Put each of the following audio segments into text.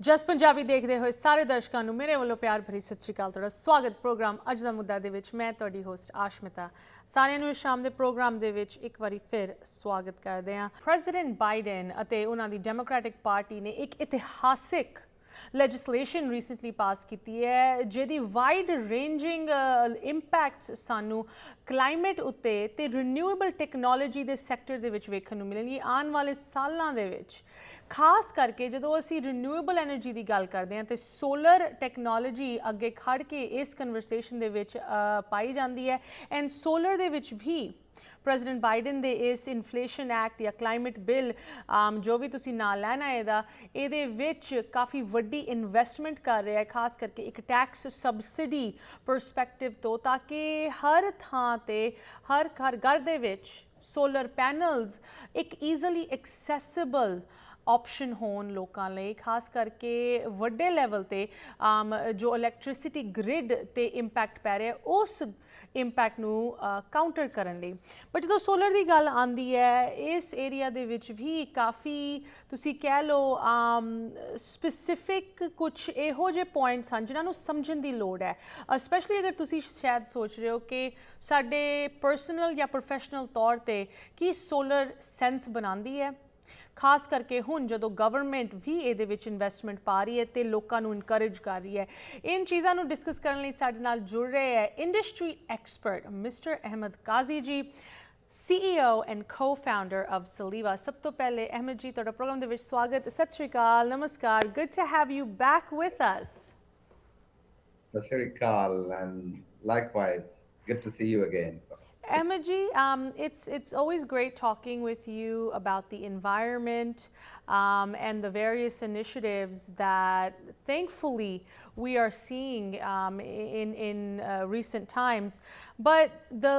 ਜਸ ਪੰਜਾਬੀ ਦੇਖਦੇ ਹੋਏ ਸਾਰੇ ਦਰਸ਼ਕਾਂ ਨੂੰ ਮੇਰੇ ਵੱਲੋਂ ਪਿਆਰ ਭਰੀ ਸਤਿ ਸ਼੍ਰੀ ਅਕਾਲ। ਤੁਹਾਡਾ ਸਵਾਗਤ ਪ੍ਰੋਗਰਾਮ ਅੱਜ ਦਾ ਮੁੱਦਾ ਦੇ ਵਿੱਚ। ਮੈਂ ਤੁਹਾਡੀ ਹੋਸਟ ਆਸ਼ਮਿਤਾ। ਸਾਰਿਆਂ ਨੂੰ ਸ਼ਾਮ ਦੇ ਪ੍ਰੋਗਰਾਮ ਦੇ ਵਿੱਚ ਇੱਕ ਵਾਰੀ ਫਿਰ ਸਵਾਗਤ ਕਰਦੇ ਹਾਂ। ਪ੍ਰੈਜ਼ੀਡੈਂਟ ਬਾਈਡਨ ਅਤੇ ਉਹਨਾਂ ਦੀ ਡੈਮੋਕ੍ਰੈਟਿਕ ਪਾਰਟੀ ਨੇ ਇੱਕ ਇਤਿਹਾਸਿਕ ਲੈਜਿਸਲੇਸ਼ਨ ਰੀਸੈਂਟਲੀ ਪਾਸ ਕੀਤੀ ਹੈ ਜਿਹਦੀ ਵਾਈਡ ਰੇਂਜਿੰਗ ਇੰਪੈਕਟਸ ਸਾਨੂੰ ਕਲਾਈਮੇਟ ਉੱਤੇ ਤੇ ਰੀਨਿਊਏਬਲ ਟੈਕਨੋਲੋਜੀ ਦੇ ਸੈਕਟਰ ਦੇ ਵਿੱਚ ਵੇਖਣ ਨੂੰ ਮਿਲਣਗੇ ਆਉਣ ਵਾਲੇ ਸਾਲਾਂ ਦੇ ਵਿੱਚ। ਖਾਸ ਕਰਕੇ ਜਦੋਂ ਅਸੀਂ ਰੀਨਿਊਏਬਲ ਐਨਰਜੀ ਦੀ ਗੱਲ ਕਰਦੇ ਹਾਂ ਤੇ ਸੋਲਰ ਟੈਕਨੋਲੋਜੀ ਅੱਗੇ ਖੜ ਕੇ ਇਸ ਕਨਵਰਸੇਸ਼ਨ ਦੇ ਵਿੱਚ ਪਾਈ ਜਾਂਦੀ ਹੈ। ਐਂਡ ਸੋਲਰ ਦੇ ਵਿੱਚ ਵੀ ਪ੍ਰੈਜ਼ੀਡੈਂਟ ਬਾਈਡਨ ਦੇ ਇਸ ਇਨਫਲੇਸ਼ਨ ਐਕਟ ਜਾਂ ਕਲਾਈਮੇਟ ਬਿੱਲ ਜੋ ਵੀ ਤੁਸੀਂ ਨਾਂ ਲੈਣਾ ਇਹਦੇ ਵਿੱਚ ਕਾਫੀ ਵੱਡੀ ਇਨਵੈਸਟਮੈਂਟ ਕਰ ਰਿਹਾ ਹੈ, ਖਾਸ ਕਰਕੇ ਇੱਕ ਟੈਕਸ ਸਬਸਿਡੀ ਪਰਸਪੈਕਟਿਵ ਤੋਂ, ਤਾਂ ਕਿ ਹਰ ਥਾਂ ਤੇ ਹਰ ਘਰ ਦੇ ਵਿੱਚ ਸੋਲਰ ਪੈਨਲਸ ਇੱਕ ਈਜ਼ੀਲੀ ਐਕਸੈਸਿਬਲ ਆਪਸ਼ਨ ਹੋਣ ਲੋਕਾਂ ਲਈ, ਖਾਸ ਕਰਕੇ ਵੱਡੇ ਲੈਵਲ ਤੇ ਜੋ ਇਲੈਕਟ੍ਰਿਸਿਟੀ ਗ੍ਰਿਡ ਤੇ ਇੰਪੈਕਟ ਪੈ ਰਿਹਾ ਉਸ ਇੰਪੈਕਟ ਨੂੰ ਕਾਊਂਟਰ ਕਰਨ ਲਈ। ਬਟ ਜਦੋਂ ਸੋਲਰ ਦੀ ਗੱਲ ਆਉਂਦੀ ਹੈ ਇਸ ਏਰੀਆ ਦੇ ਵਿੱਚ ਵੀ ਕਾਫੀ ਤੁਸੀਂ ਕਹਿ ਲਓ ਸਪੈਸੀਫਿਕ ਕੁਝ ਇਹੋ ਜਿਹੇ ਪੁਆਇੰਟਸ ਹਨ ਜਿਨ੍ਹਾਂ ਨੂੰ ਸਮਝਣ ਦੀ ਲੋੜ ਹੈ। ਸਪੈਸ਼ਲੀ ਅਗਰ ਤੁਸੀਂ ਸ਼ਾਇਦ ਸੋਚ ਰਹੇ ਹੋ ਕਿ ਸਾਡੇ ਪਰਸਨਲ ਜਾਂ ਪ੍ਰੋਫੈਸ਼ਨਲ ਤੌਰ ਤੇ ਕੀ ਸੋਲਰ ਸੈਂਸ ਬਣਾਉਂਦੀ ਹੈ, ਖਾਸ ਕਰਕੇ ਹੁਣ ਜਦੋਂ ਗਵਰਨਮੈਂਟ ਵੀ ਇਹਦੇ ਵਿੱਚ ਇਨਵੈਸਟਮੈਂਟ ਪਾ ਰਹੀ ਹੈ ਤੇ ਲੋਕਾਂ ਨੂੰ ਇਨਕਰੇਜ ਕਰ ਰਹੀ ਹੈ। ਇਨ ਚੀਜ਼ਾਂ ਨੂੰ ਡਿਸਕਸ ਕਰਨ ਲਈ ਸਾਡੇ ਨਾਲ ਜੁੜ ਰਹੇ ਹੈ ਇੰਡਸਟਰੀ ਐਕਸਪਰਟ ਮਿਸਟਰ ਅਹਿਮਦ ਕਾਜ਼ੀ ਜੀ, CEO and co-founder of Soleeva। ਸਭ ਤੋਂ ਪਹਿਲੇ ਅਹਿਮਦ ਜੀ ਤੁਹਾਡਾ ਪ੍ਰੋਗਰਾਮ ਦੇ ਵਿੱਚ ਸਵਾਗਤ। ਸਤਿ ਸ਼੍ਰੀ ਅਕਾਲ, ਨਮਸਕਾਰ, good to have you back with us। ਸਤਿ ਸ਼੍ਰੀ ਅਕਾਲ and likewise good to see you again। Ahmad ji, it's always great talking with you about the environment and the various initiatives that thankfully we are seeing in recent times. But the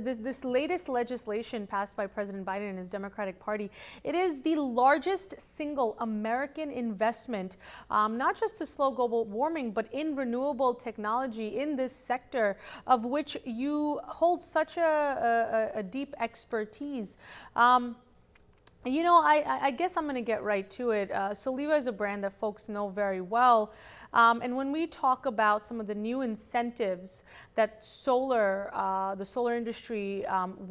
this latest legislation passed by President Biden and his Democratic Party, it is the largest single American investment, not just to slow global warming, but in renewable technology in this sector of which you hold such a deep expertise. You know, I guess I'm going to get right to it. Soleeva is a brand that folks know very well. And when we talk about some of the new incentives that the solar industry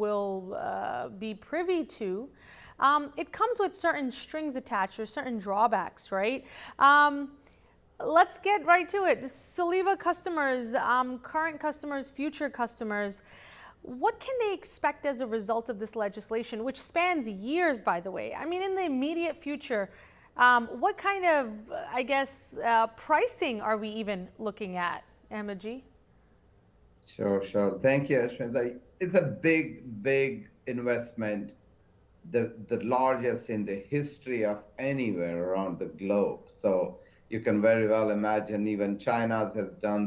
will be privy to, it comes with certain strings attached or certain drawbacks, right? Let's get right to it. Soleeva customers, current customers, future customers, what can they expect as a result of this legislation, which spans years, by the way? I mean, in the immediate future, what kind of, I guess, pricing are we even looking at, Ahmad ji? Sure. Thank you, Aashmeeta. It's a big investment, the largest in the history of anywhere around the globe. So you can very well imagine even China has done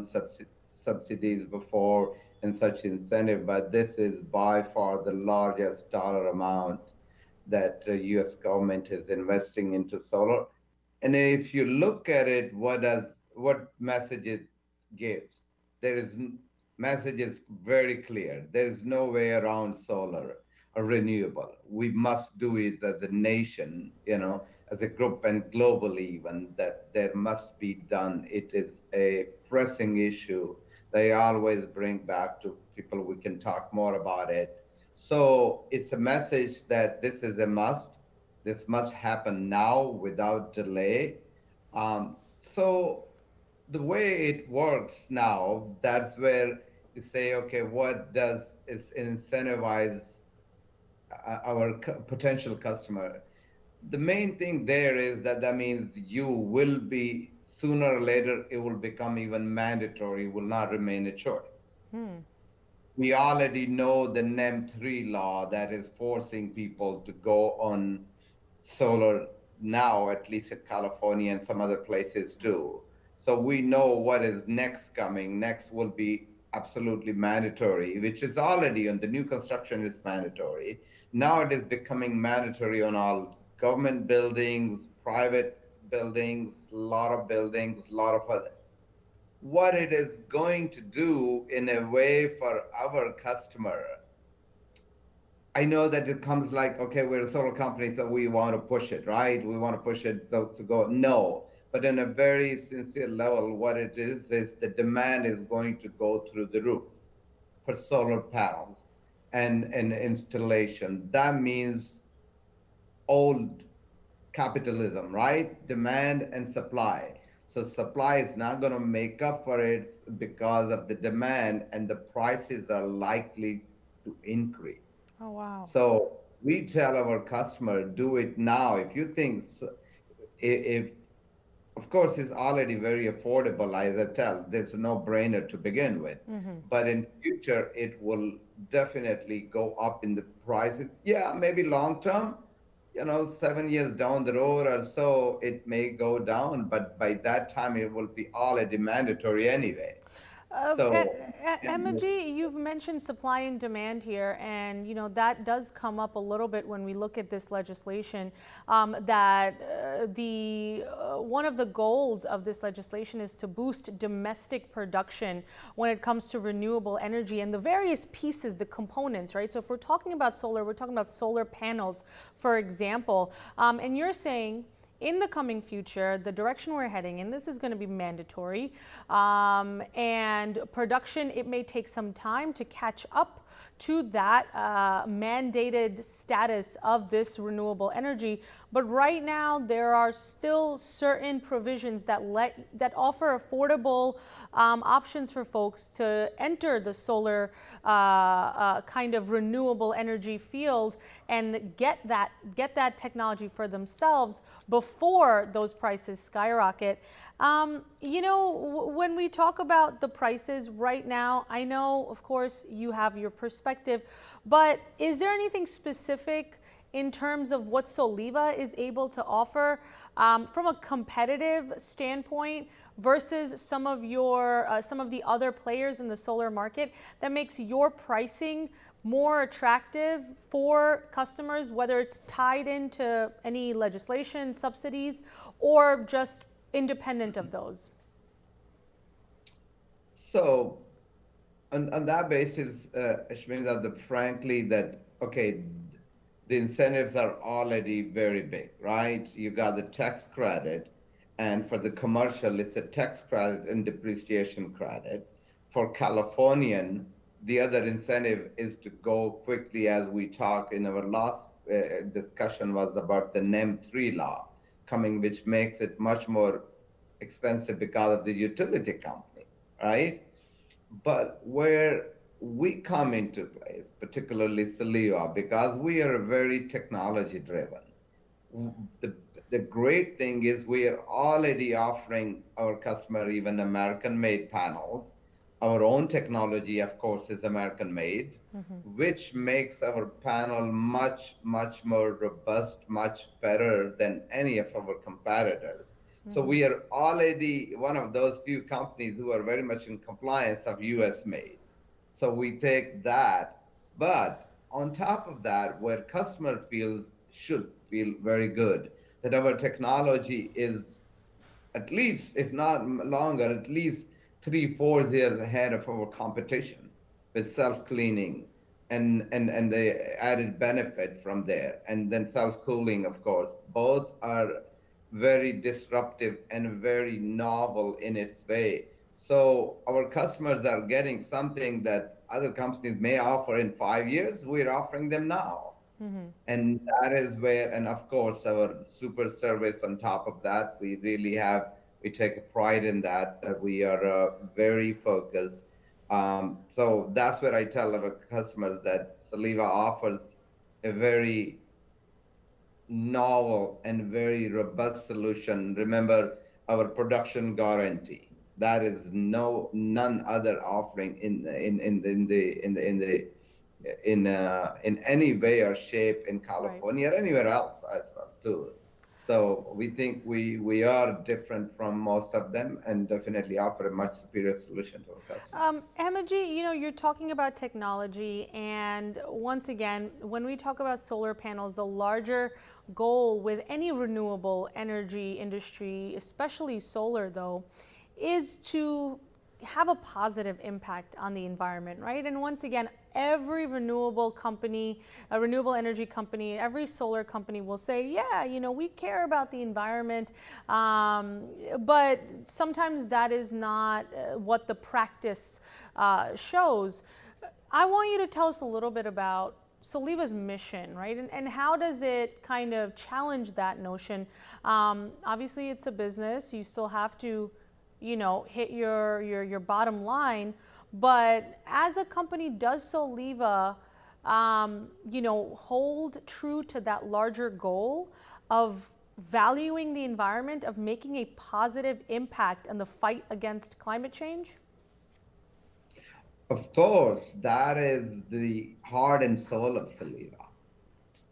subsidies before and such incentive, but this is by far the largest dollar amount that the US government is investing into solar. And if you look at it, what message it gives? There is message is very clear. There is no way around solar or renewable. We must do it as a nation, as a group and globally even, that there must be done. It is a pressing issue. They always bring back to people, we can talk more about it. So it's a message that this is a must. This must happen now without delay. So the way it works now, that's where you say, okay, what does is incentivize our potential customer? The main thing there is that means you will be, sooner or later, it will become even mandatory, will not remain a choice. We already know the NEM 3 law that is forcing people to go on solar now, at least in California and some other places too. So we know what is next coming. Next will be absolutely mandatory, which is already on the new construction is mandatory. Now it is becoming mandatory on all government buildings, private buildings, a lot of buildings, a lot of other. What it is going to do in a way for our customer, I know that it comes like, okay, we're a solar company, so we want to push it, right? We want to push it to go. No, but in a very sincere level, what it is the demand is going to go through the roof for solar panels and installation. That means old capitalism, right? Demand and supply. So supply is not going to make up for it because of the demand, and the prices are likely to increase. Oh, wow. So we tell our customer, do it now. If you think, if of course it's already very affordable, as I tell, there's a no-brainer to begin with. But in future, it will definitely go up in the prices. Yeah, maybe long term, 7 years down the road or so, it may go down, but by that time it will be already mandatory anyway. So, yeah, Emoji, you've mentioned supply and demand here, and that does come up a little bit when we look at this legislation. That the one of the goals of this legislation is to boost domestic production when it comes to renewable energy and the various pieces, the components, right? So if we're talking about solar, we're talking about solar panels, for example, and you're saying, in the coming future, the direction we're heading in, this is going to be mandatory. And production, it may take some time to catch up to that mandated status of this renewable energy. But right now, there are still certain provisions that offer affordable options for folks to enter the solar kind of renewable energy field and get that technology for themselves before those prices skyrocket. When we talk about the prices right now, I know, of course, you have your perspective, but is there anything specific in terms of what Soleeva is able to offer from a competitive standpoint versus some of the other players in the solar market that makes your pricing more attractive for customers, whether it's tied into any legislation, subsidies, or just independent of those? So on that basis, Aashmeeta, frankly, that okay, the incentives are already very big, right? You got the tax credit, and for the commercial, it's a tax credit and depreciation credit. For Californian, the other incentive is to go quickly, as we talked in our last discussion, was about the NEM 3 law coming, which makes it much more expensive because of the utility company, right? But where we come into place, particularly Soleeva, because we are very technology driven. The great thing is we are already offering our customer even American made panels. Our own technology, of course, is American made, which makes our panel much, much more robust, much better than any of our competitors. So we are already one of those few companies who are very much in compliance of US made. So we take that. But on top of that, where customer should feel very good, that our technology is at least, if not longer, at least 3-4 years ahead of our competition with self-cleaning and the added benefit from there. And then self-cooling, of course. Both are very disruptive and very novel in its way. So our customers are getting something that other companies may offer in 5 years. We're offering them now. And that is where, and of course, our super service on top of that, we take a pride in that we are very focused. So that's where I tell our customers that Soleeva offers a very novel and very robust solution. Remember our production guarantee. That is none other offering in any way or shape in California or anywhere else as well too. So we think we are different from most of them and definitely offer a much superior solution to our customers. Ahmadji, you're talking about technology, and once again, when we talk about solar panels, the larger goal with any renewable energy industry, especially solar though, is to have a positive impact on the environment, right? And once again, every renewable company, a renewable energy company, every solar company will say, yeah, you know, we care about the environment, but sometimes that is not what the practice shows. I want you to tell us a little bit about Soleeva's mission, right? And how does it kind of challenge that notion? Obviously, it's a business. You still have to, you know, hit your bottom line. But as a company, does Soleeva, you know, hold true to that larger goal of valuing the environment, of making a positive impact in the fight against climate change? Of course, that is the heart and soul of Soleeva.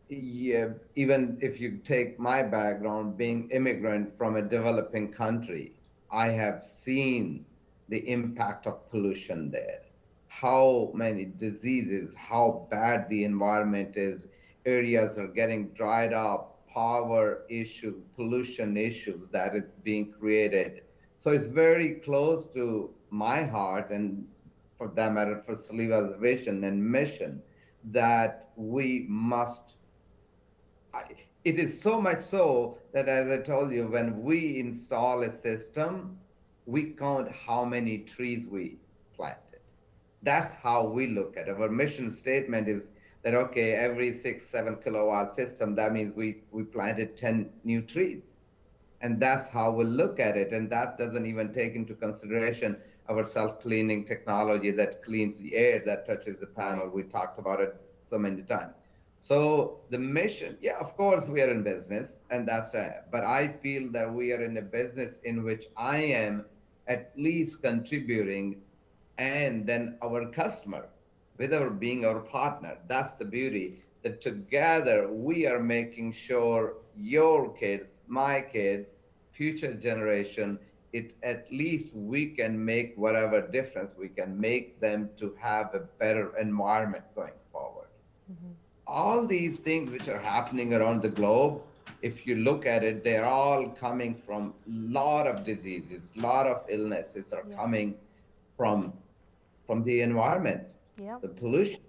Yeah, even if you take my background, being immigrant from a developing country, I have seen the impact of pollution there. How many diseases, how bad the environment is, areas are getting dried up, power issues, pollution issues that is being created. So it's very close to my heart, and for that matter, for Soleeva's vision and mission, that we must. It is so much so that, as I told you, when we install a system, we count how many trees we planted. That's how we look at it. Our mission statement is that, okay, every 6-7 kilowatt system, that means we planted 10 new trees. And that's how we look at it. And that doesn't even take into consideration our self-cleaning technology that cleans the air that touches the panel. We talked about it so many times. So the mission, yeah, of course we are in business, and that's it. But I feel that we are in a business in which I am at least contributing, and then our customer, without being our partner. That's the beauty, that together we are making sure your kids, my kids, future generation, at least we can make whatever difference we can make them to have a better environment going forward. Mm-hmm. All these things which are happening around the globe, if you look at it, they're all coming from a lot of diseases, a lot of illnesses are coming from the environment, the pollution.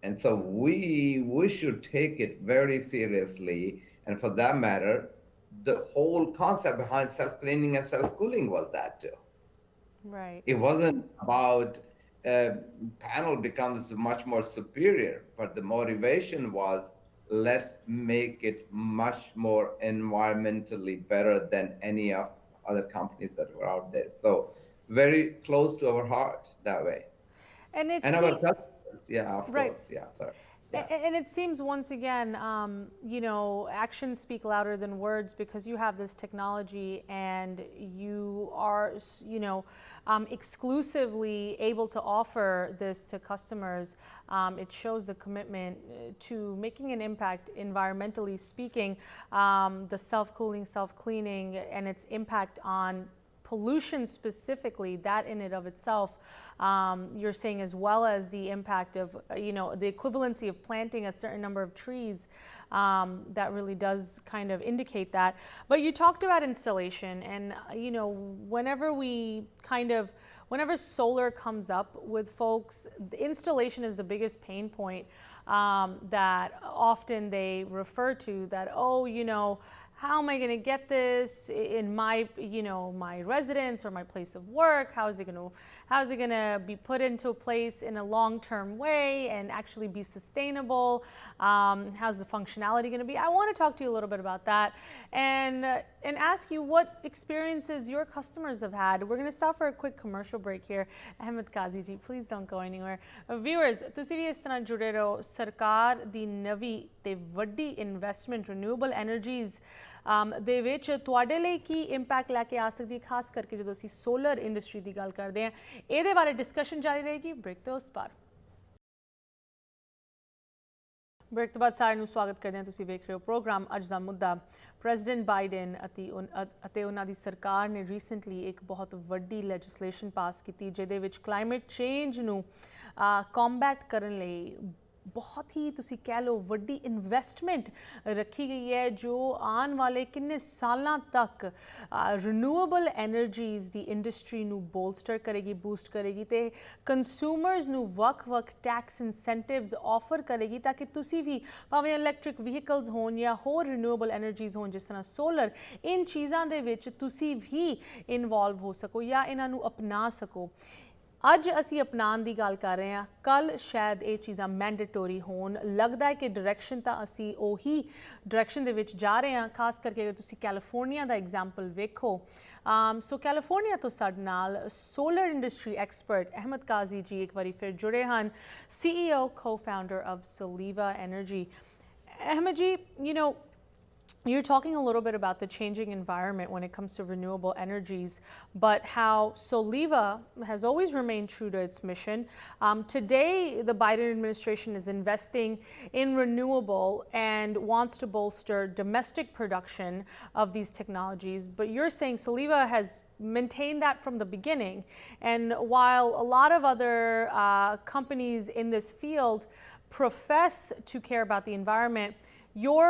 And so we should take it very seriously. And for that matter, the whole concept behind self-cleaning and self-cooling was that too. Right. It wasn't about panel becomes much more superior, but the motivation was, let's make it much more environmentally better than any of other companies that were out there. So very close to our heart that way. And our customers, yeah, of right. course, yeah, sorry. Yeah. And it seems, once again, you know, actions speak louder than words, because you have this technology and you are, you know, exclusively able to offer this to customers. It shows the commitment to making an impact, environmentally speaking, the self-cooling, self-cleaning, and its impact on pollution specifically, that in and of itself, you're saying, as well as the impact of, you know, the equivalency of planting a certain number of trees, that really does kind of indicate that. But you talked about installation, and, you know, whenever solar comes up with folks, the installation is the biggest pain point that often they refer to, that, oh, you know, how am I going to get this in my, you know, my residence or my place of work? How is it going to be put into a place in a long-term way and actually be sustainable? How's the functionality going to be? I want to talk to you a little bit about that, and ask you what experiences your customers have had. We're going to stop for a quick commercial break here. Ahmad, Qazi ji, please don't go anywhere. Viewers, ਤੁਸੀਂ ਵੀ ਇਸ ਤਰ੍ਹਾਂ ਜੁੜੇ ਰਹੋ। ਸਰਕਾਰ ਦੀ ਨਵੀਂ ਤੇ ਵੱਡੀ investment ਰਿਨਿਊਏਬਲ ਐਨਰਜੀਜ਼ ਦੇ ਵਿੱਚ ਤੁਹਾਡੇ ਲਈ ਕੀ ਇੰਪੈਕਟ ਲੈ ਕੇ ਆ ਸਕਦੀ ਹੈ, ਖਾਸ ਕਰਕੇ ਜਦੋਂ ਅਸੀਂ ਸੋਲਰ ਇੰਡਸਟਰੀ ਦੀ ਗੱਲ ਕਰਦੇ ਹਾਂ। ਇਹਦੇ ਬਾਰੇ ਡਿਸਕਸ਼ਨ ਜਾਰੀ ਰਹੇਗੀ ਬ੍ਰੇਕ ਤੋਂ ਉਸ ਪਾਰ। ਬ੍ਰੇਕ ਤੋਂ ਬਾਅਦ ਸਾਰਿਆਂ ਨੂੰ ਸਵਾਗਤ ਕਰਦੇ ਹਾਂ। ਤੁਸੀਂ ਵੇਖ ਰਹੇ ਹੋ ਪ੍ਰੋਗਰਾਮ ਅੱਜ ਦਾ ਮੁੱਦਾ। ਪ੍ਰੈਜ਼ੀਡੈਂਟ ਬਾਈਡਨ ਅਤੇ ਉਹਨਾਂ ਦੀ ਸਰਕਾਰ ਨੇ ਰੀਸੈਂਟਲੀ ਇੱਕ ਬਹੁਤ ਵੱਡੀ ਲੈਜਿਸਲੇਸ਼ਨ ਪਾਸ ਕੀਤੀ, ਜਿਹਦੇ ਵਿੱਚ ਕਲਾਈਮੇਟ ਚੇਂਜ ਨੂੰ ਕੰਬੈਟ ਕਰਨ ਲਈ ਬਹੁਤ ਹੀ ਤੁਸੀਂ ਕਹਿ ਲਓ ਵੱਡੀ ਇਨਵੈਸਟਮੈਂਟ ਰੱਖੀ ਗਈ ਹੈ ਜੋ ਆਉਣ ਵਾਲੇ ਕਿੰਨੇ ਸਾਲਾਂ ਤੱਕ ਰਿਨਿਊਏਬਲ ਐਨਰਜੀਜ਼ ਦੀ ਇੰਡਸਟਰੀ ਨੂੰ ਬੋਲਸਟਰ ਕਰੇਗੀ, ਬੂਸਟ ਕਰੇਗੀ ਤੇ ਕੰਜ਼ਿਊਮਰਸ ਨੂੰ ਵੱਖ-ਵੱਖ ਟੈਕਸ ਇਨਸੈਂਟਿਵਸ ਆਫਰ ਕਰੇਗੀ ਤਾਂ ਕਿ ਤੁਸੀਂ ਵੀ ਭਾਵੇਂ ਇਲੈਕਟ੍ਰਿਕ ਵਹੀਕਲਸ ਹੋਣ ਜਾਂ ਹੋਰ ਰਿਨਿਊਏਬਲ ਐਨਰਜੀਜ਼ ਹੋਣ ਜਿਸ ਤਰ੍ਹਾਂ ਸੋਲਰ, ਇਨ ਚੀਜ਼ਾਂ ਦੇ ਵਿੱਚ ਤੁਸੀਂ ਵੀ ਇਨਵੋਲਵ ਹੋ ਸਕੋ ਜਾਂ ਇਹਨਾਂ ਨੂੰ ਅਪਣਾ ਸਕੋ। ਅੱਜ ਅਸੀਂ ਅਪਣਾਉਣ ਦੀ ਗੱਲ ਕਰ ਰਹੇ ਹਾਂ, ਕੱਲ੍ਹ ਸ਼ਾਇਦ ਇਹ ਚੀਜ਼ਾਂ ਮੈਂਡੇਟੋਰੀ ਹੋਣ। ਲੱਗਦਾ ਹੈ ਕਿ ਡਾਇਰੈਕਸ਼ਨ ਤਾਂ ਅਸੀਂ ਉਹੀ ਡਾਇਰੈਕਸ਼ਨ ਦੇ ਵਿੱਚ ਜਾ ਰਹੇ ਹਾਂ, ਖਾਸ ਕਰਕੇ ਅਗਰ ਤੁਸੀਂ ਕੈਲੀਫੋਰਨੀਆ ਦਾ ਐਗਜ਼ਾਮਪਲ ਵੇਖੋ। ਸੋ ਕੈਲੀਫੋਰਨੀਆ ਤੋਂ ਸਾਡੇ ਨਾਲ ਸੋਲਰ ਇੰਡਸਟਰੀ ਐਕਸਪਰਟ ਅਹਿਮਦ ਕਾਜ਼ੀ ਜੀ ਇੱਕ ਵਾਰੀ ਫਿਰ ਜੁੜੇ ਹਨ, CEO co-founder of Soleeva Energy. Ahmad ji, you're talking a little bit about the changing environment when it comes to renewable energies, but how Soleeva has always remained true to its mission. Today, the Biden administration is investing in renewable and wants to bolster domestic production of these technologies. But you're saying Soleeva has maintained that from the beginning. And while a lot of other companies in this field profess to care about the environment, your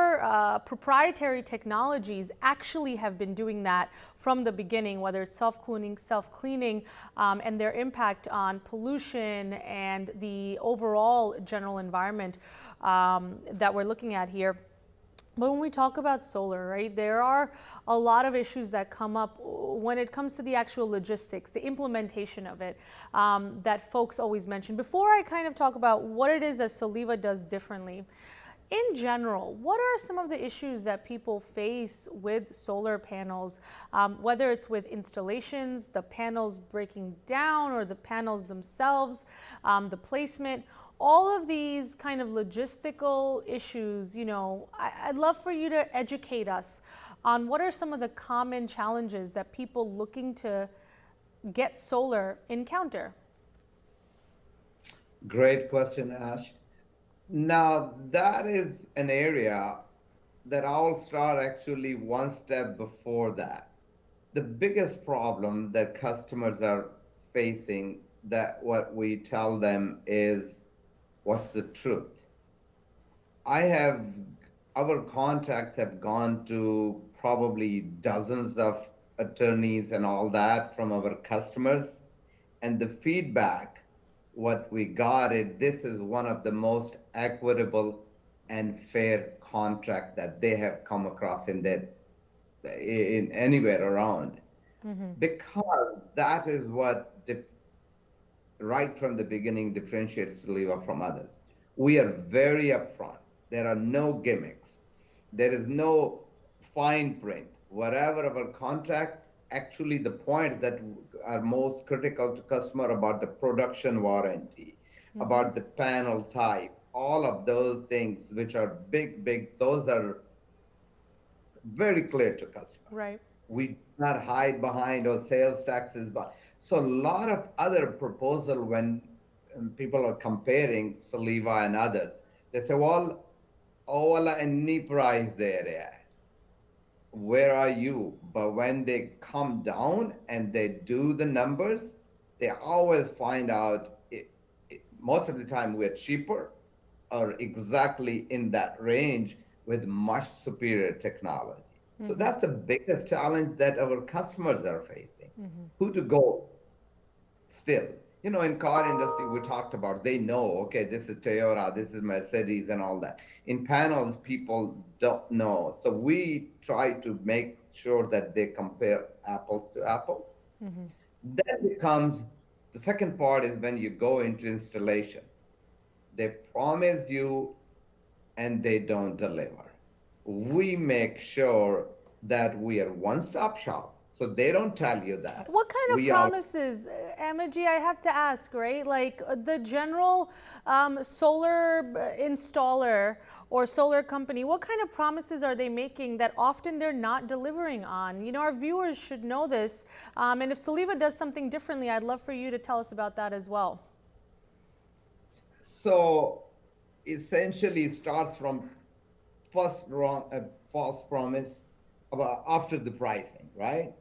proprietary technologies actually have been doing that from the beginning, whether it's self-cleaning, and their impact on pollution and the overall general environment that we're looking at here. But when we talk about solar, right, there are a lot of issues that come up when it comes to the actual logistics, the implementation of it, that folks always mention. Before I kind of talk about what it is that Soleeva does differently, in general, what are some of the issues that people face with solar panels, whether it's with installations, the panels breaking down, or the panels themselves, the placement, all of these kind of logistical issues? I'd love for you to educate us on what are some of the common challenges that people looking to get solar encounter. Great question, Ash. Now, that is an area that I'll start actually one step before that. The biggest problem that customers are facing, that what we tell them is, what's the truth? Our contacts have gone to probably dozens of attorneys and all that from our customers, and the feedback what we got is this is one of the most equitable and fair contract that they have come across in anywhere around. Because that is what right from the beginning differentiates Soleeva from others. We are very upfront. There are no gimmicks. There is no fine print. Whatever our contract, actually the points that are most critical to customer about the production warranty, about the panel type, all of those things which are big, those are very clear to customer. Right. We do not hide behind or sales taxes, so a lot of other proposal when people are comparing Soleeva and others, they say, well, wala any price there, yeah. Where are you? But when they come down and they do the numbers, they always find out most of the time we're cheaper or exactly in that range with much superior technology. So that's the biggest challenge that our customers are facing. Who to go still? In car industry, we talked about, they know, okay, this is Toyota, this is Mercedes and all that. In panels, people don't know. So we try to make sure that they compare apples to apples. Then becomes, the second part is when you go into installation. They promise you and they don't deliver. We make sure that we are one-stop shop. So they don't tell you that. What kind of promises, Ahmad ji, I have to ask, right? Like the general solar installer or solar company, what kind of promises are they making that often they're not delivering on? Our viewers should know this. And if Soleeva does something differently, I'd love for you to tell us about that as well. So essentially it starts from false promise about after the pricing, right?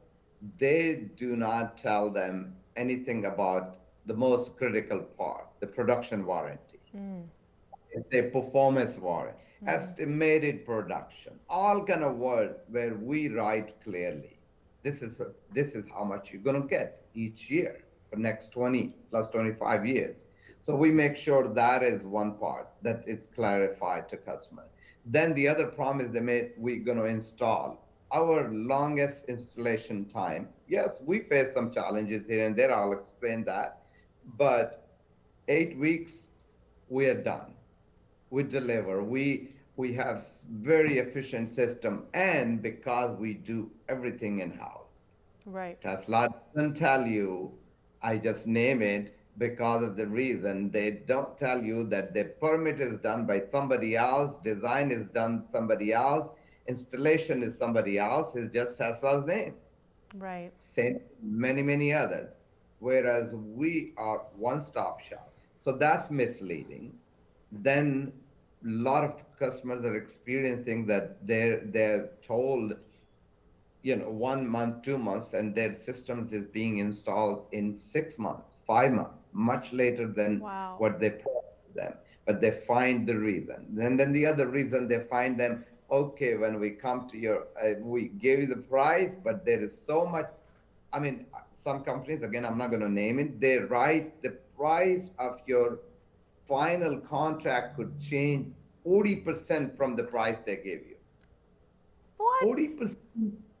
They do not tell them anything about the most critical part, the production warranty. It's a performance warranty, estimated production, all kind of words where we write clearly. This is how much you're going to get each year for next 20 plus 25 years. So we make sure that is one part that is clarified to customer. Then the other promise they made, we're going to install. Our longest installation time, yes, we face some challenges here and there. I'll explain that. But 8 weeks, we are done. We deliver. We have very efficient system, and because we do everything in-house. Right. Tesla doesn't tell you, I just name it because of the reason. They don't tell you that the permit is done by somebody else, design is done somebody else, installation is somebody else. It's just Tesla's name. Right. Same many, many others. Whereas we are one-stop shop. So that's misleading. Then a lot of customers are experiencing that they're told, 1 month, 2 months, and their systems is being installed in 6 months, 5 months, much later than Wow. what they promised them. But they find the reason. And then the other reason they find them, okay, when we come to your, we gave you the price, but there is so much. I mean, some companies, again, I'm not going to name it, they write the price of your final contract could change 40% from the price they gave you. What? 40%.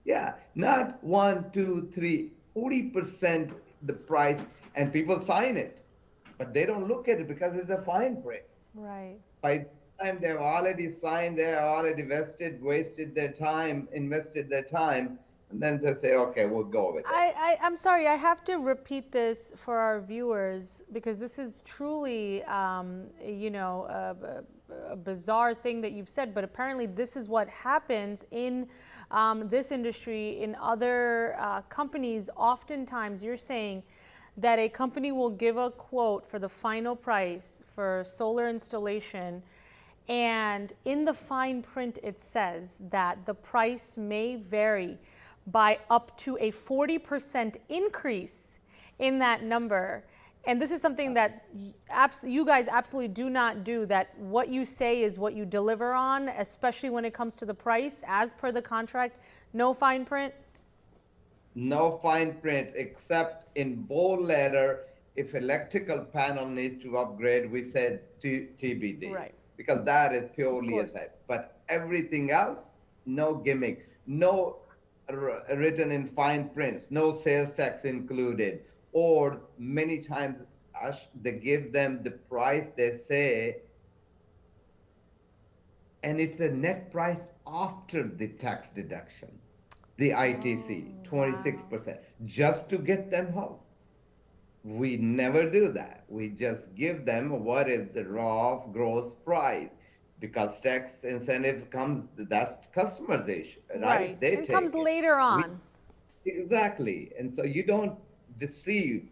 Yeah, not 1, 2, 3, 40% the price, and people sign it, but they don't look at it because it's a fine print. Right. By the time they've already signed, they have already wasted their time, invested their time, and then they say, okay, we'll go with it. I'm sorry, I have to repeat this for our viewers because this is truly, a bizarre thing that you've said, but apparently this is what happens in this industry, in other companies. Oftentimes you're saying that a company will give a quote for the final price for solar installation, and in the fine print it says that the price may vary by up to a 40% increase in that number. And this is something that you guys absolutely do not do, that what you say is what you deliver on, especially when it comes to the price, as per the contract, no fine print? No fine print, except in bold letter, if electrical panel needs to upgrade, we said TBD. Right. Because that is purely a type. But everything else, no gimmick, no written in fine prints, no sales tax included, or many times they give them the price they say, and it's a net price after the tax deduction, the ITC, 26%, just to get them home. We never do that. We just give them what is the raw gross price, because tax incentives comes, that's customer's issue, right? They it comes take it. later on. Exactly. And so you don't deceive,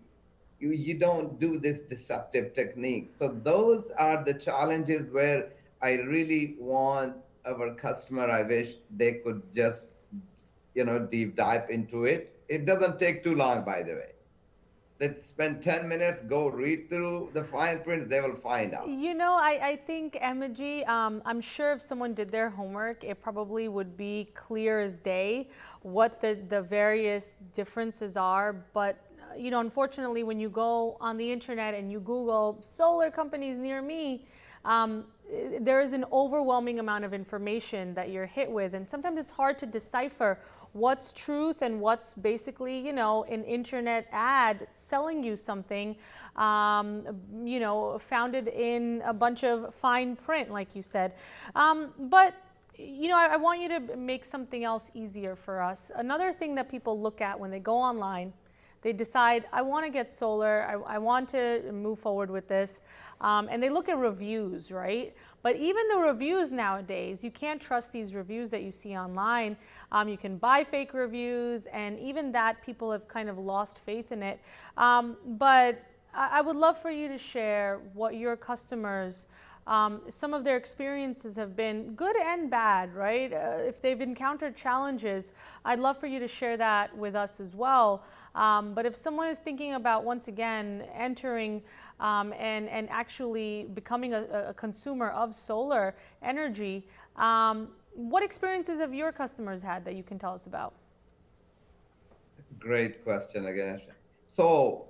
you don't do this deceptive technique. So those are the challenges where I really want our customer, I wish they could just, deep dive into it. It doesn't take too long, by the way. Let's spend 10 minutes, go read through the fine print, they will find out. I think, Ahmad ji, I'm sure if someone did their homework, it probably would be clear as day what the various differences are. But, unfortunately, when you go on the internet and you Google solar companies near me, there is an overwhelming amount of information that you're hit with. And sometimes it's hard to decipher what's truth and what's basically, an internet ad selling you something, founded in a bunch of fine print, like you said. But I want you to make something else easier for us. Another thing that people look at when they go online, they decide, I want to get solar, I want to move forward with this, and they look at reviews, right? But even the reviews nowadays, you can't trust these reviews that you see online. You can buy fake reviews, and even that, people have kind of lost faith in it. But I would love for you to share what your customers some of their experiences have been good and bad, right? If they've encountered challenges, I'd love for you to share that with us as well. But if someone is thinking about, once again, entering and actually becoming a consumer of solar energy, what experiences have your customers had that you can tell us about? Great question again. So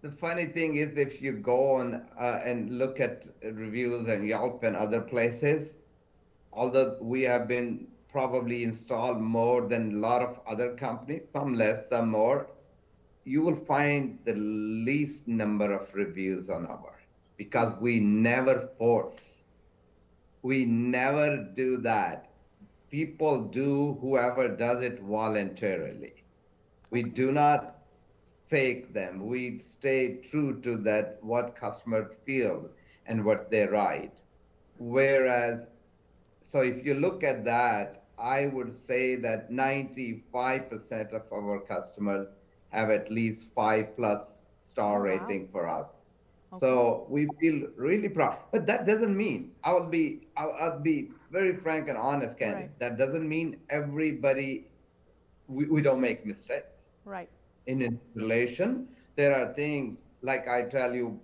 the funny thing is, if you go on and look at reviews and Yelp and other places, although we have been probably installed more than a lot of other companies, some less, some more, you will find the least number of reviews on our, because we never force. We never do that. People do, whoever does it voluntarily. We do not fake them. We stay true to that, what customer feels and what they write. Whereas, so if you look at that, I would say that 95% of our customers have at least 5+ star rating for us. Okay. So we feel really proud. But that doesn't mean, I'll be very frank and honest, Candy. Right. That doesn't mean everybody, we don't make mistakes. Right. In installation, there are things like, I tell you,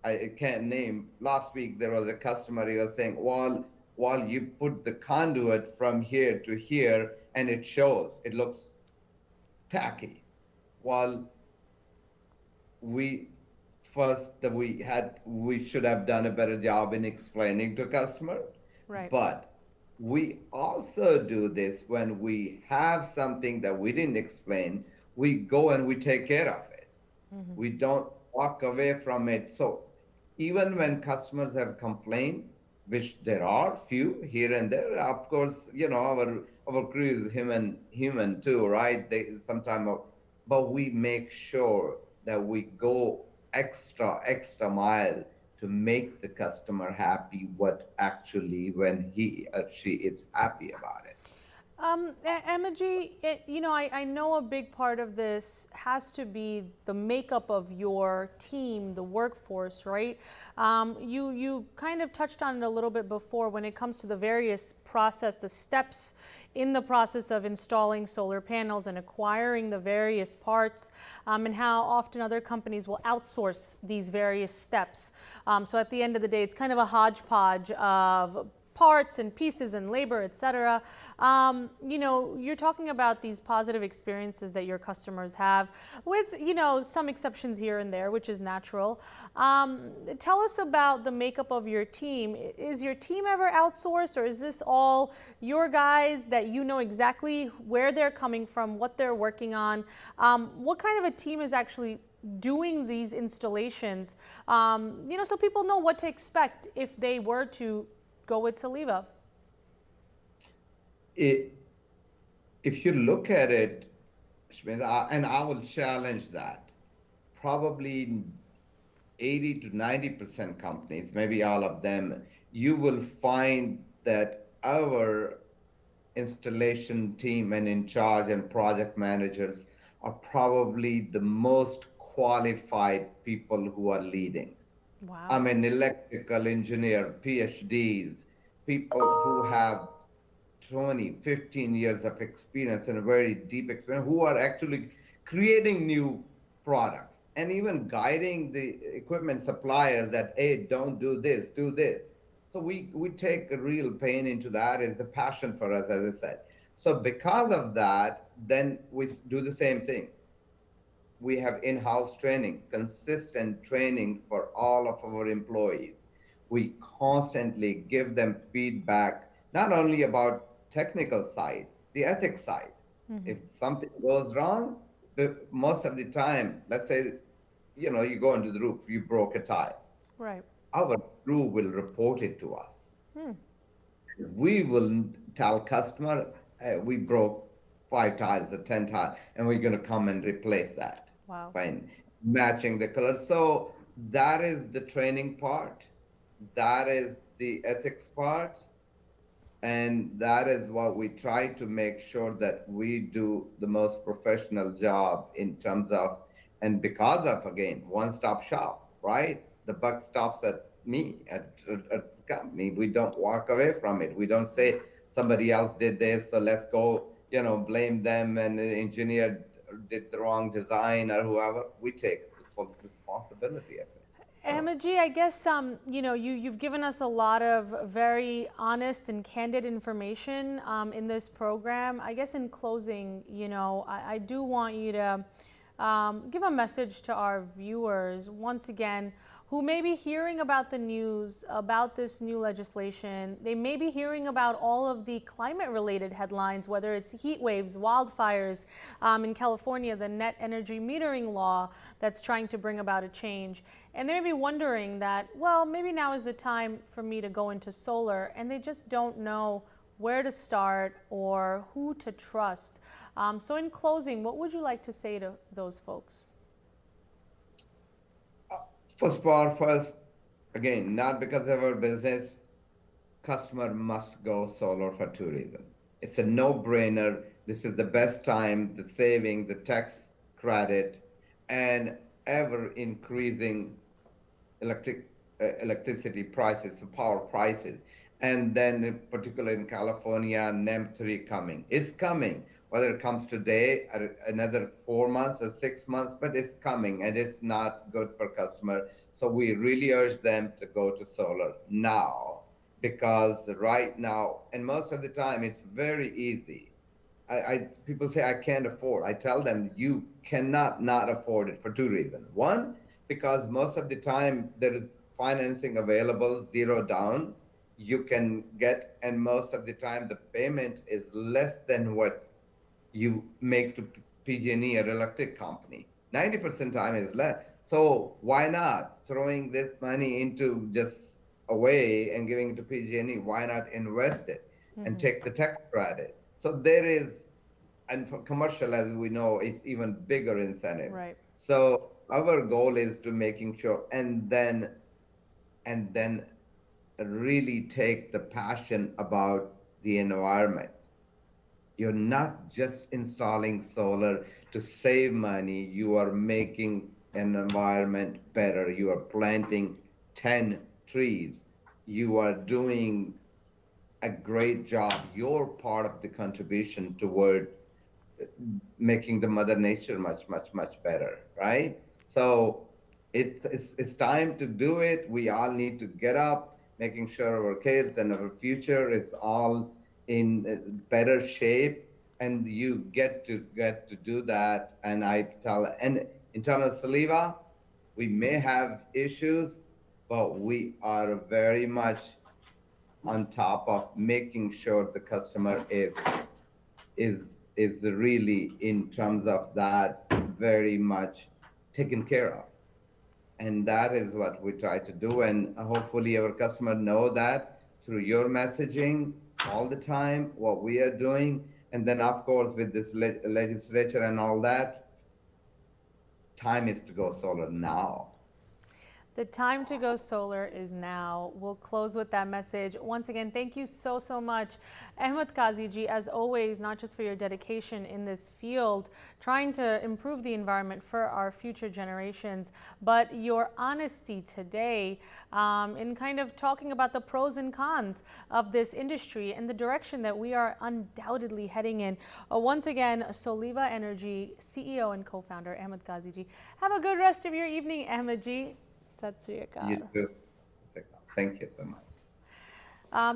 I can't name. Last week there was a customer, he was saying, while you put the conduit from here to here and it shows, it looks tacky. While we should have done a better job in explaining to customers. Right. But we also do this when we have something that we didn't explain, we go and we take care of it. Mm-hmm. We don't walk away from it. So even when customers have complained, which there are few here and there, of course, our crew is human too, right? They sometimes, but we make sure that we go extra mile to make the customer happy, when he or she is happy about it. Ahmadji, I know a big part of this has to be the makeup of your team, the workforce, right? You kind of touched on it a little bit before when it comes to the various process, the steps in the process of installing solar panels and acquiring the various parts, and how often other companies will outsource these various steps. So at the end of the day, it's kind of a hodgepodge of parts and pieces and labor, etc. You're talking about these positive experiences that your customers have with, some exceptions here and there, which is natural. Tell us about the makeup of your team. Is your team ever outsourced, or is this all your guys that you know exactly where they're coming from, what they're working on? What kind of a team is actually doing these installations, so people know what to expect if they were to go with Soleeva? If you look at it, Aashmeeta, and I will challenge that, probably 80 to 90% companies, maybe all of them, you will find that our installation team and in charge and project managers are probably the most qualified people who are leading. Wow. I'm an electrical engineer, PhDs, people who have 20, 15 years of experience and a very deep experience, who are actually creating new products and even guiding the equipment suppliers that, hey, don't do this, do this. So we take a real pain into that. It's a passion for us, as I said. So because of that, then we do the same thing. We have in-house training, consistent training for all of our employees. We constantly give them feedback, not only about technical side, the ethics side. Mm-hmm. If something goes wrong, most of the time, let's say, you go into the roof, you broke a tile. Right. Our crew will report it to us. We will tell customer, we broke 5 tiles or 10 tiles, and we're going to come and replace that. Wow. Fine. Matching the color. So that is the training part. That is the ethics part. And that is what we try to make sure that we do the most professional job in terms of, and because of, again, one-stop shop, right? The buck stops at me at the company. We don't walk away from it. We don't say somebody else did this, so let's go, blame them and the engineer did the wrong design or whoever. We take full responsibility of it. Ahmad ji, I guess you've given us a lot of very honest and candid information in this program. I guess in closing, I do want you to give a message to our viewers once again who may be hearing about the news about this new legislation. They may be hearing about all of the climate-related headlines, whether it's heat waves, wildfires in California, the net energy metering law that's trying to bring about a change. And they may be wondering that, well, maybe now is the time for me to go into solar, and they just don't know where to start or who to trust. So in closing, what would you like to say to those folks? First, again, not because of our business, customer must go solar for two reasons. It's a no-brainer. This is the best time, the saving, the tax credit, and ever-increasing electricity prices, power prices. And then, particularly in California, NEM 3 coming. It's coming. Whether it comes today, or another 4 months or 6 months, but it's coming and it's not good for customer. So we really urge them to go to solar now, because right now, and most of the time, it's very easy. People say, I can't afford. I tell them, you cannot not afford it for two reasons. One, because most of the time there is financing available, zero down, you can get, and most of the time the payment is less than what you make to PG&E or electric company. 90% time is less. So why not throwing this money into just away and giving it to PG&E? Why not invest it and take the tax credit? So there is, and for commercial, as we know, it's even bigger incentive. Right. So our goal is to making sure, and then really take the passion about the environment. You're not just installing solar to save money, you are making an environment better. You are planting 10 trees. You are doing a great job. You're part of the contribution toward making the Mother Nature much better, right? So it's time to do it. We all need to get up, making sure our kids and our future is all in better shape, and you get to do that. And in terms of Soleeva, we may have issues, but we are very much on top of making sure the customer is really, in terms of that, very much taken care of. And that is what we try to do. And hopefully our customer know that through your messaging all the time, what we are doing. And then, of course, with this legislature and all that, time is to go solar now. The time to go solar is now. We'll close with that message. Once again, thank you so much, Ahmad Qazi ji, as always, not just for your dedication in this field, trying to improve the environment for our future generations, but your honesty today in kind of talking about the pros and cons of this industry and the direction that we are undoubtedly heading in. Once again, Soleeva Energy CEO and co-founder, Ahmad Qazi ji. Have a good rest of your evening, Ahmad ji. Sat Sri Akal. You too. Thank you so much.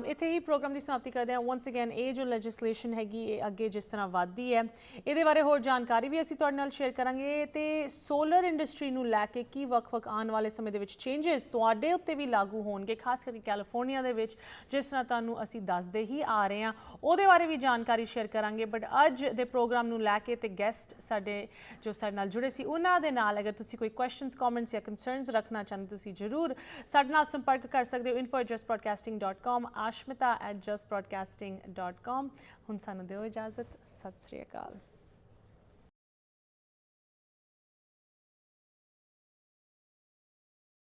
ਇੱਥੇ ਹੀ programme ਦੀ ਸਮਾਪਤੀ ਕਰਦੇ ਹਾਂ। Ones again ਇਹ ਜੋ legislation ਹੈਗੀ ਇਹ ਅੱਗੇ ਜਿਸ ਤਰ੍ਹਾਂ ਵੱਧਦੀ ਹੈ ਇਹਦੇ ਬਾਰੇ ਹੋਰ ਜਾਣਕਾਰੀ ਵੀ ਅਸੀਂ ਤੁਹਾਡੇ ਨਾਲ ਸ਼ੇਅਰ ਕਰਾਂਗੇ, ਤੇ ਸੋਲਰ ਇੰਡਸਟਰੀ ਨੂੰ ਲੈ ਕੇ ਕੀ ਵੱਖ ਆਉਣ ਵਾਲੇ ਸਮੇਂ ਦੇ ਵਿੱਚ ਚੇਂਜਸ ਤੁਹਾਡੇ ਉੱਤੇ ਵੀ ਲਾਗੂ ਹੋਣਗੇ, ਖਾਸ ਕਰਕੇ ਕੈਲੀਫੋਰਨੀਆ ਦੇ ਵਿੱਚ ਜਿਸ ਤਰ੍ਹਾਂ ਤੁਹਾਨੂੰ ਅਸੀਂ ਦੱਸਦੇ ਹੀ ਆ ਰਹੇ ਹਾਂ ਉਹਦੇ ਬਾਰੇ ਵੀ ਜਾਣਕਾਰੀ ਸ਼ੇਅਰ ਕਰਾਂਗੇ। ਬਟ ਅੱਜ ਦੇ ਪ੍ਰੋਗਰਾਮ ਨੂੰ ਲੈ ਕੇ ਤੇ ਗੈਸਟ ਸਾਡੇ ਜੋ ਸਾਡੇ ਨਾਲ ਜੁੜੇ ਸੀ ਉਹਨਾਂ ਦੇ ਨਾਲ ਅਗਰ ਤੁਸੀਂ ਕੋਈ ਕੁਐਸਚਨਸ, ਕਮੈਂਟਸ ਜਾਂ ਕੰਸਰਨਸ ਰੱਖਣਾ ਚਾਹੁੰਦੇ ਤੁਸੀਂ ਜ਼ਰੂਰ ਸਾਡੇ ਨਾਲ ਸੰਪਰਕ ਕਰ ਸਕਦੇ ਹੋ। info@justbroadcasting.com, Aashmeeta@justbroadcasting.com। ਹੁਣ ਸਾਨੂੰ ਦਿਓ ਇਜਾਜ਼ਤ। ਸਤਿ ਸ੍ਰੀ ਅਕਾਲ।